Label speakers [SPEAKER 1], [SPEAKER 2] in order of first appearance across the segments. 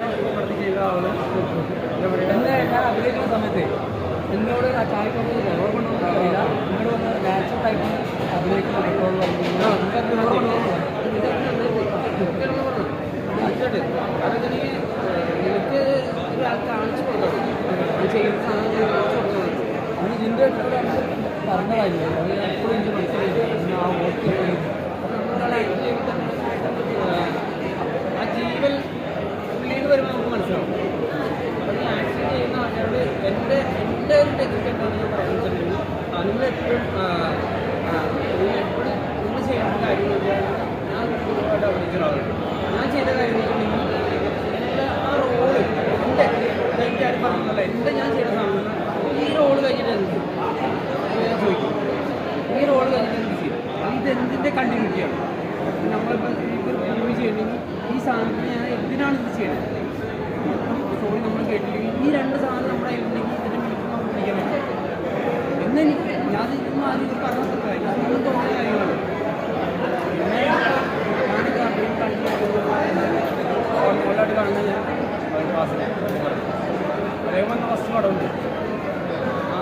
[SPEAKER 1] ഞാൻ അഭിനയിക്കുന്ന സമയത്ത് എന്നോട് ആ ചായക്കൊന്നും ഓർമ്മ അറിയില്ല. എന്നോട് വന്ന് നാച്ചുറൽ ആയിട്ട് അഭിനയിക്കുന്ന റെക്കോർഡ് എനിക്ക് ഒരാൾക്ക് കാണിച്ചു കൊടുക്കണം ചെയ്യുന്ന സാധനം അവന് ഇതിൻ്റെ പറഞ്ഞതായിരുന്നു. അത് എപ്പോഴും എനിക്ക് മനസ്സിലായില്ല. ആ വോട്ട് ആ ജീവൻ പുള്ളിയിൽ വരുമ്പോൾ നമുക്ക് മനസ്സിലാവും. അപ്പോൾ ആക്ഷൻ ചെയ്യുന്ന ആൾക്കാരോട് എൻ്റെ ഒരു ടെക്നിക്ക് എന്താണെന്ന് ഞാൻ പറഞ്ഞിട്ടുണ്ടെങ്കിൽ നിങ്ങളെപ്പോഴും നിങ്ങൾ ചെയ്യേണ്ട കാര്യം ഞാൻ ഒരുപാട് അഭിനയിച്ച ഒരാളാണ്. ഞാൻ ചെയ്ത കാര്യം വെച്ചിട്ടുണ്ടെങ്കിൽ ആ റോള് എൻ്റെ ആരും പറഞ്ഞതല്ല, എൻ്റെ ഞാൻ ചെയ്ത സാധനം ഈ റോള് കഴിഞ്ഞിട്ട് എന്ത് ഞാൻ ചോദിക്കും. ഈ റോള് കഴിഞ്ഞിട്ട് എന്ത് ചെയ്യും? ഇതെന്തിൻ്റെ കണ്ടിന്യൂറ്റിയാണ്. നമ്മളിപ്പോൾ ഒരു മൂവി ചെയ്യണമെങ്കിൽ ഈ സാധനത്തിന് ഞാൻ എന്തിനാണ് ഇത് ചെയ്യണത്? സ്റ്റോറി നമ്മൾ കേട്ടില്ലെങ്കിൽ ഈ രണ്ട് സാധനം നമ്മുടെ കയ്യിലുണ്ടെങ്കിൽ ഇതിൻ്റെ മിനിറ്റ് നമുക്ക് പിടിക്കാൻ പറ്റും എന്നെനിക്ക് ഞാൻ ഇതൊന്നും ആദ്യം ഇത് പറഞ്ഞിട്ട് കാര്യം തോന്നിയ കാര്യങ്ങളാണ്. പിന്നെ ഞാനിത് അഭിനയം ഓൾറെഡി കാണുന്നത് ഞാൻ ക്ലാസ്സിലെ അതേപോലെ തന്നെ ഫസ്റ്റ് പടമുണ്ട്. ആ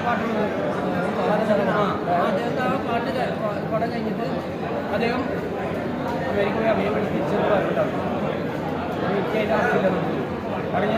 [SPEAKER 1] പാട്ടുണ്ട്. അദ്ദേഹത്തെ ആ പാട്ട് പടം കഴിഞ്ഞിട്ട് അദ്ദേഹം അമേരിക്ക പോയി അഭിനയം പഠിപ്പിച്ചെന്ന് പറഞ്ഞിട്ടാണ്. എനിക്ക് അതിൻ്റെ ആവശ്യമില്ല. പറഞ്ഞ